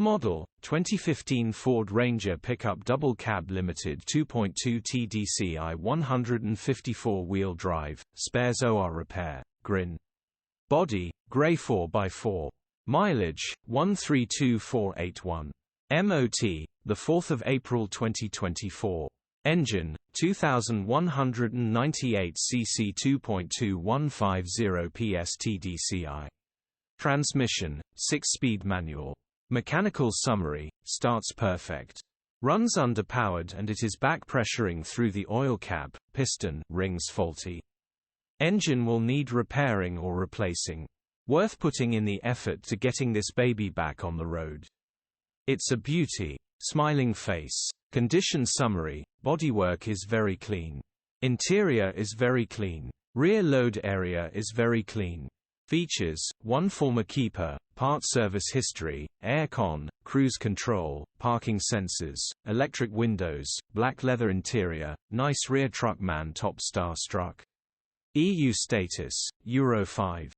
Model, 2015 Ford Ranger Pickup Double Cab Limited 2.2 TDCi 154-wheel drive, spares OR repair, Grin. Body, grey 4x4. Mileage, 132,481. MOT, 4 April 2024. Engine, 2198 cc 2.2150 PS TDCi. Transmission, 6-speed manual. Mechanical summary, starts perfect. Runs underpowered and it is back pressuring through the oil cap, piston, rings faulty. Engine will need repairing or replacing. Worth putting in the effort to getting this baby back on the road. It's a beauty. Smiling face. Condition summary, bodywork is very clean. Interior is very clean. Rear load area is very clean. Features, 1 former keeper, part service history, aircon, cruise control, parking sensors, electric windows, black leather interior, nice rear truck man top star struck. EU status, Euro 5.